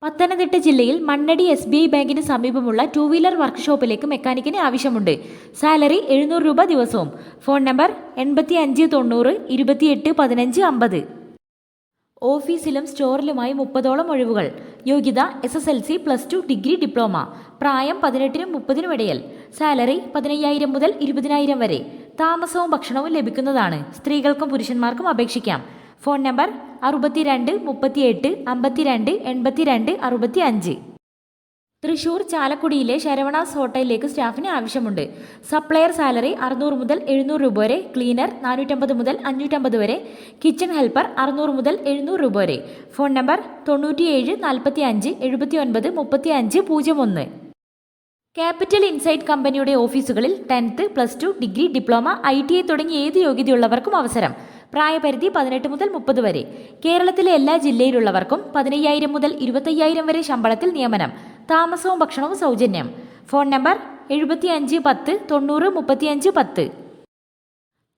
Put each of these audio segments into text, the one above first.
പത്തനംതിട്ട ജില്ലയിൽ മണ്ണടി SBI ബാങ്കിന് സമീപമുള്ള 2 വീലർ വർക്ക്ഷോപ്പിലേക്ക് മെക്കാനിക്കിന് ആവശ്യമുണ്ട്. സാലറി 700 രൂപ ദിവസവും. Phone number 8590 28 15 50. ഓഫീസിലും സ്റ്റോറിലുമായി 30ഓളം ഒഴിവുകൾ. യോഗ്യത SSLC, +2, ഡിഗ്രി, ഡിപ്ലോമ. പ്രായം 18-നും 30-നും ഇടയിൽ. സാലറി 15,000 മുതൽ 20,000 വരെ. താമസവും ഭക്ഷണവും ലഭിക്കുന്നതാണ്. സ്ത്രീകൾക്കും പുരുഷന്മാർക്കും അപേക്ഷിക്കാം. Phone number 62 38 52 82 65. തൃശൂർ ചാലക്കുടിയിലെ ശരവണാസ് ഹോട്ടലിലേക്ക് സ്റ്റാഫിന് ആവശ്യമുണ്ട്. സപ്ലയർ സാലറി 600 മുതൽ 700 രൂപ വരെ. ക്ലീനർ 450 മുതൽ 550 വരെ. കിച്ചൺ ഹെൽപ്പർ 600 മുതൽ 700 രൂപ വരെ. Phone number 97 45 79 35 01. ക്യാപിറ്റൽ ഇൻസൈറ്റ് കമ്പനിയുടെ ഓഫീസുകളിൽ 10th, +2, ഡിഗ്രി, ഡിപ്ലോമ, ITI തുടങ്ങി ഏത് യോഗ്യതയുള്ളവർക്കും അവസരം. പ്രായപരിധി 18 മുതൽ 30 വരെ. കേരളത്തിലെ എല്ലാ ജില്ലയിലുള്ളവർക്കും 15,000 മുതൽ 25,000 വരെ ശമ്പളത്തിൽ നിയമനം. താമസവും ഭക്ഷണവും സൗജന്യം. Phone number 75 10 90 35 10.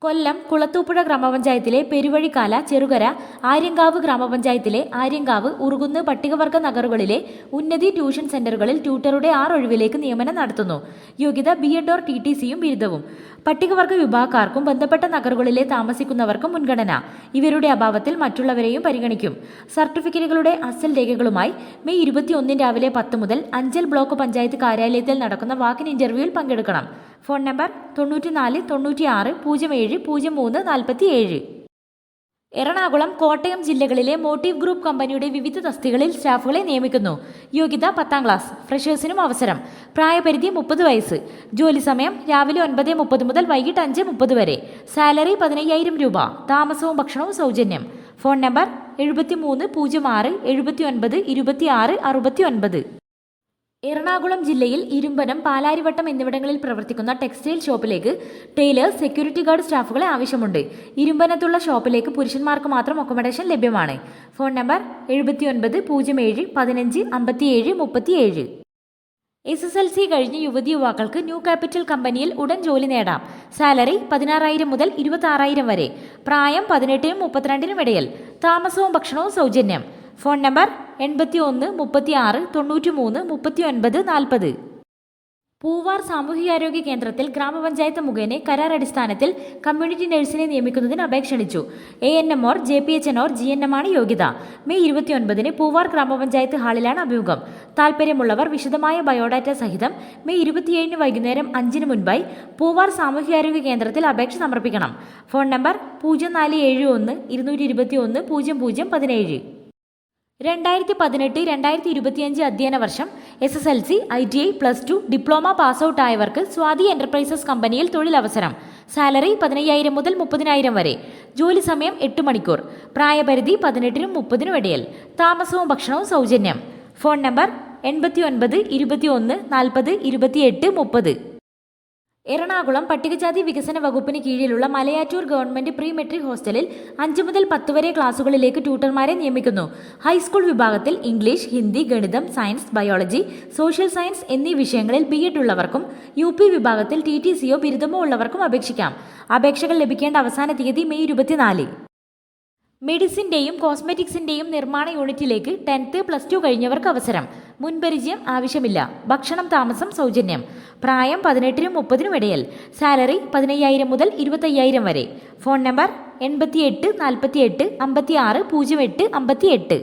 കൊല്ലം കുളത്തൂപ്പുഴ ഗ്രാമപഞ്ചായത്തിലെ പെരുവഴിക്കാല, ചെറുകര, ആര്യങ്കാവ് ഗ്രാമപഞ്ചായത്തിലെ ആര്യങ്കാവ്, ഉറുകുന്ന് പട്ടികവർഗ നഗറുകളിലെ ഉന്നതി ട്യൂഷൻ സെന്ററുകളിൽ ട്യൂട്ടറുടെ 6 ഒഴിവിലേക്ക് നിയമനം നടത്തുന്നു. യോഗ്യത BEd or TTCയും ബിരുദവും. പട്ടികവർഗ വിഭാഗക്കാർക്കും ബന്ധപ്പെട്ട നഗറുകളിലെ താമസിക്കുന്നവർക്കും മുൻഗണന. ഇവരുടെ അഭാവത്തിൽ മറ്റുള്ളവരെയും പരിഗണിക്കും. സർട്ടിഫിക്കറ്റുകളുടെ അസൽ രേഖകളുമായി മെയ് 21 രാവിലെ 10 മുതൽ അഞ്ചൽ ബ്ലോക്ക് പഞ്ചായത്ത് കാര്യാലയത്തിൽ നടക്കുന്ന വാക്കിൻ ഇന്റർവ്യൂവിൽ പങ്കെടുക്കണം. Phone number 94 96 07 03 47. എറണാകുളം, കോട്ടയം ജില്ലകളിലെ മോട്ടീവ് ഗ്രൂപ്പ് കമ്പനിയുടെ വിവിധ തസ്തികകളിൽ സ്റ്റാഫുകളെ നിയമിക്കുന്നു. യോഗ്യത 10ാം ക്ലാസ്. ഫ്രഷേഴ്സിനും അവസരം. പ്രായപരിധി 30 വയസ്സ്. ജോലി സമയം രാവിലെ 9:30 മുതൽ വൈകിട്ട് 5:30 വരെ. സാലറി 15,000 രൂപ. താമസവും ഭക്ഷണവും സൗജന്യം. Phone number 73 06 79 26 69. എറണാകുളം ജില്ലയിൽ ഇരുമ്പനം, പാലാരിവട്ടം എന്നിവിടങ്ങളിൽ പ്രവർത്തിക്കുന്ന ടെക്സ്റ്റൈൽ ഷോപ്പിലേക്ക് ടൈലേഴ്സ്, സെക്യൂരിറ്റി ഗാർഡ് സ്റ്റാഫുകളെ ആവശ്യമുണ്ട്. ഇരുമ്പനത്തുള്ള ഷോപ്പിലേക്ക് പുരുഷന്മാർക്ക് മാത്രം അക്കോമഡേഷൻ ലഭ്യമാണ്. Phone number 79 07 15 57 37. SSLC കഴിഞ്ഞ യുവതി യുവാക്കൾക്ക് ന്യൂ ക്യാപിറ്റൽ കമ്പനിയിൽ ഉടൻ ജോലി നേടാം. സാലറി 16,000 മുതൽ 26,000 വരെ. പ്രായം 18-നും 32-നും ഇടയിൽ. താമസവും ഭക്ഷണവും സൗജന്യം. Phone number 81 36 93 39 40. പൂവാർ സാമൂഹികാരോഗ്യ കേന്ദ്രത്തിൽ ഗ്രാമപഞ്ചായത്ത് മുഖേന കരാർ അടിസ്ഥാനത്തിൽ കമ്മ്യൂണിറ്റി നഴ്സിനെ നിയമിക്കുന്നതിന് അപേക്ഷ ക്ഷണിച്ചു. ANM or JPHN or GNM ആണ് യോഗ്യത. മെയ് 29 പൂവാർ ഗ്രാമപഞ്ചായത്ത് ഹാളിലാണ് അഭിമുഖം. താൽപ്പര്യമുള്ളവർ വിശദമായ ബയോഡാറ്റ സഹിതം മെയ് 27 വൈകുന്നേരം 5-ന് മുൻപായി പൂവാർ സാമൂഹികാരോഗ്യ കേന്ദ്രത്തിൽ അപേക്ഷ സമർപ്പിക്കണം. Phone number 0471 221 0017. 2018-2025 അധ്യയന വർഷം SSLC, ITI, +2, diploma pass out ആയവർക്ക് സ്വാതി എന്റർപ്രൈസസ് കമ്പനിയിൽ തൊഴിലവസരം. സാലറി 15,000 മുതൽ 30,000 വരെ. ജോലി സമയം 8 മണിക്കൂർ. പ്രായപരിധി 18-നും 30-നും ഇടയിൽ. താമസവും ഭക്ഷണവും സൗജന്യം. Phone number 89 21 40 28 30. എറണാകുളം പട്ടികജാതി വികസന വകുപ്പിന് കീഴിലുള്ള മലയാറ്റൂർ ഗവൺമെന്റ് പ്രീ മെട്രിക് ഹോസ്റ്റലിൽ 5 മുതൽ 10 വരെ ക്ലാസുകളിലേക്ക് ട്യൂട്ടർമാരെ നിയമിക്കുന്നു. ഹൈസ്കൂൾ വിഭാഗത്തിൽ ഇംഗ്ലീഷ്, ഹിന്ദി, ഗണിതം, സയൻസ്, ബയോളജി, സോഷ്യൽ സയൻസ് എന്നീ വിഷയങ്ങളിൽ BEd ഉള്ളവർക്കും UP വിഭാഗത്തിൽ TTCയോ ബിരുദമോ ഉള്ളവർക്കും അപേക്ഷിക്കാം. അപേക്ഷകൾ ലഭിക്കേണ്ട അവസാന തീയതി മെയ് 24. മെഡിസിന്റെയും കോസ്മെറ്റിക്സിന്റെയും നിർമ്മാണ യൂണിറ്റിലേക്ക് 10th, +2 കഴിഞ്ഞവർക്ക് അവസരം. മുൻപരിചയം ആവശ്യമില്ല. ഭക്ഷണം, താമസം സൗജന്യം. പ്രായം 18-നും 30-നും ഇടയിൽ. സാലറി 15,000 മുതൽ 25,000 വരെ. Phone number 88 48 56 08 58.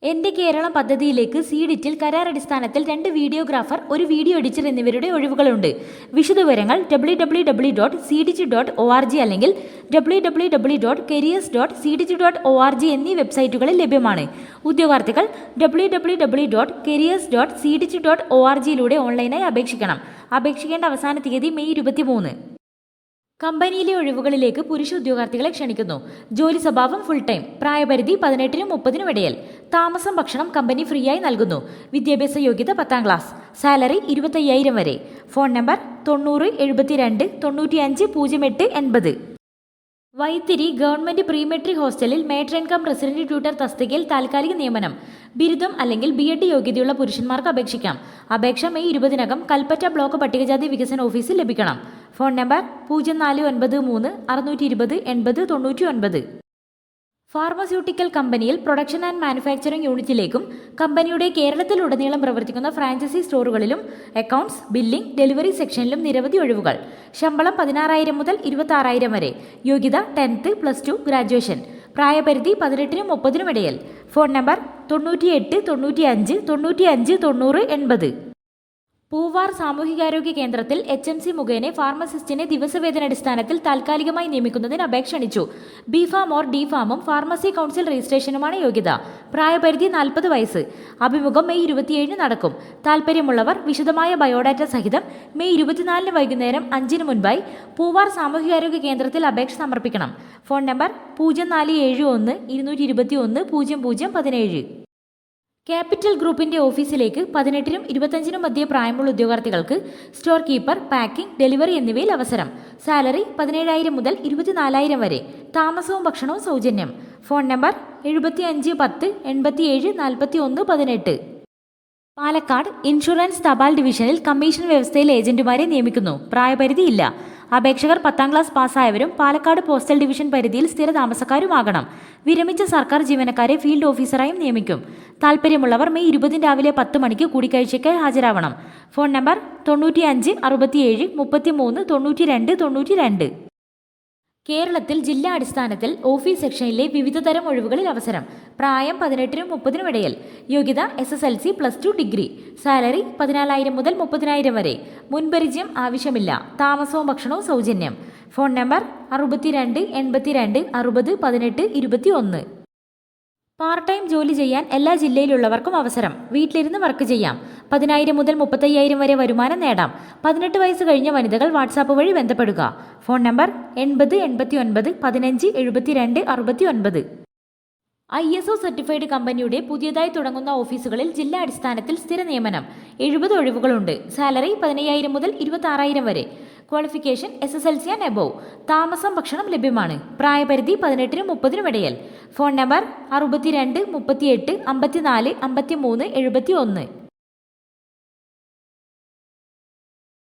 എന്റെ കേരളം പദ്ധതിയിലേക്ക് സീഡിറ്റിൽ കരാർ അടിസ്ഥാനത്തിൽ 2 വീഡിയോഗ്രാഫർ, 1 വീഡിയോ എഡിറ്റർ എന്നിവരുടെ ഒഴിവുകളുണ്ട്. വിശദവിവരങ്ങൾ www.cdit.org അല്ലെങ്കിൽ www.careers.cdit.org എന്നീ വെബ്സൈറ്റുകളിൽ ലഭ്യമാണ്. ഉദ്യോഗാർത്ഥികൾ www.careers.cdit.org ഓൺലൈനായി അപേക്ഷിക്കണം. അപേക്ഷിക്കേണ്ട അവസാന തീയതി മെയ് 23. കമ്പനിയിലെ ഒഴിവുകളിലേക്ക് പുരുഷ ഉദ്യോഗാർത്ഥികളെ ക്ഷണിക്കുന്നു. ജോലി സ്വഭാവം ഫുൾ ടൈം. പ്രായപരിധി 18-നും 30-നും ഇടയിൽ. താമസം, ഭക്ഷണം കമ്പനി ഫ്രീ ആയി നൽകുന്നു. വിദ്യാഭ്യാസ യോഗ്യത 10ാം ക്ലാസ്. സാലറി 25,000 വരെ. Phone number 90 72 95 08 80. Vythiri government pre metric ഹോസ്റ്റലിൽ മേട്രൻ കം റെസിഡന്റ് ട്യൂട്ടർ തസ്തികയിൽ താൽക്കാലിക നിയമനം. ബിരുദം അല്ലെങ്കിൽ BEd യോഗ്യതയുള്ള പുരുഷന്മാർക്ക് അപേക്ഷിക്കാം. അപേക്ഷ മെയ് 20-നകം കൽപ്പറ്റ ബ്ലോക്ക് പട്ടികജാതി വികസന ഓഫീസിൽ ലഭിക്കണം. Phone number 0493 620 80 99. ഫാർമസ്യൂട്ടിക്കൽ കമ്പനിയിൽ പ്രൊഡക്ഷൻ ആൻഡ് മാനുഫാക്ചറിംഗ് യൂണിറ്റിലേക്കും കമ്പനിയുടെ കേരളത്തിലുടനീളം പ്രവർത്തിക്കുന്ന ഫ്രാഞ്ചൈസി സ്റ്റോറുകളിലും അക്കൗണ്ട്സ്, ബില്ലിംഗ്, ഡെലിവറി സെക്ഷനിലും നിരവധി ഒഴിവുകൾ. ശമ്പളം 16,000 മുതൽ 26,000 വരെ. യോഗ്യത 10th, +2, ഗ്രാജുവേഷൻ. പ്രായപരിധി 18-നും 30-നും ഇടയിൽ. Phone number 98 95 95 90 80. പൂവാർ സാമൂഹികാരോഗ്യ കേന്ദ്രത്തിൽ HMC മുഖേന ഫാർമസിസ്റ്റിനെ ദിവസവേതനടിസ്ഥാനത്തിൽ താൽക്കാലികമായി നിയമിക്കുന്നതിന് അപേക്ഷ ക്ഷണിച്ചു. B.Pharm ഓർ D.Pharmഉം ഫാർമസി കൗൺസിൽ രജിസ്ട്രേഷനുമാണ് യോഗ്യത. പ്രായപരിധി 40 വയസ്സ്. അഭിമുഖം മെയ് 27 നടക്കും. താൽപ്പര്യമുള്ളവർ വിശദമായ ബയോഡാറ്റ സഹിതം മെയ് 24 വൈകുന്നേരം 5 മുൻപായി പൂവാർ സാമൂഹികാരോഗ്യ കേന്ദ്രത്തിൽ അപേക്ഷ സമർപ്പിക്കണം. Phone number 0471 221 0017. ക്യാപിറ്റൽ ഗ്രൂപ്പിന്റെ ഓഫീസിലേക്ക് 18-നും 25-നും മധ്യേ പ്രായമുള്ള ഉദ്യോഗാർത്ഥികൾക്ക് സ്റ്റോർ കീപ്പർ, പാക്കിംഗ്, ഡെലിവറി എന്നിവയിൽ അവസരം. സാലറി 17,000 മുതൽ 24,000 വരെ. താമസവും ഭക്ഷണവും സൗജന്യം. Phone number 7510 87 41 18. പാലക്കാട് ഇൻഷുറൻസ് തപാൽ ഡിവിഷനിൽ കമ്മീഷൻ വ്യവസ്ഥയിൽ ഏജന്റുമാരെ നിയമിക്കുന്നു. പ്രായപരിധി ഇല്ല. അപേക്ഷകർ 10ാം ക്ലാസ് പാസ്സായവരും പാലക്കാട് പോസ്റ്റൽ ഡിവിഷൻ പരിധിയിൽ സ്ഥിര താമസക്കാരുമാകണം. വിരമിച്ച സർക്കാർ ജീവനക്കാരെ ഫീൽഡ് ഓഫീസറായും നിയമിക്കും. താൽപ്പര്യമുള്ളവർ മെയ് 20 രാവിലെ 10 മണിക്ക് കൂടിക്കാഴ്ചയ്ക്കായി ഹാജരാവണം. Phone number 95 67 33 92 92. കേരളത്തിൽ ജില്ലാ അടിസ്ഥാനത്തിൽ ഓഫീസ് സെക്ഷനിലെ വിവിധതരം ഒഴിവുകളിൽ അവസരം. പ്രായം 18-നും 30-നും ഇടയിൽ. യോഗ്യത SSLC, +2, ഡിഗ്രി. സാലറി 14,000 മുതൽ 30,000 വരെ. മുൻപരിചയം ആവശ്യമില്ല. താമസവും ഭക്ഷണവും സൗജന്യം. Phone number 62 82 60 18 21. പാർട്ട് ടൈം ജോലി ചെയ്യാൻ എല്ലാ ജില്ലയിലുള്ളവർക്കും അവസരം. വീട്ടിലിരുന്ന് വർക്ക് ചെയ്യാം. 10,000 മുതൽ 35,000 വരെ വരുമാനം നേടാം. 18 വയസ്സ് കഴിഞ്ഞ വനിതകൾ വാട്സാപ്പ് വഴി ബന്ധപ്പെടുക. Phone number 80 89 15 72 69. ISO സർട്ടിഫൈഡ് കമ്പനിയുടെ പുതിയതായി തുടങ്ങുന്ന ഓഫീസുകളിൽ ജില്ലാ അടിസ്ഥാനത്തിൽ സ്ഥിര നിയമനം. 70 ഒഴിവുകളുണ്ട്. സാലറി 15,000 മുതൽ 26,000 വരെ. Qualification SSLC and above. താമസം ഭക്ഷണം ലഭ്യമാണ്. പ്രായപരിധി 18-നും 30-നും ഇടയിൽ. Phone number 62 38 54 53 71.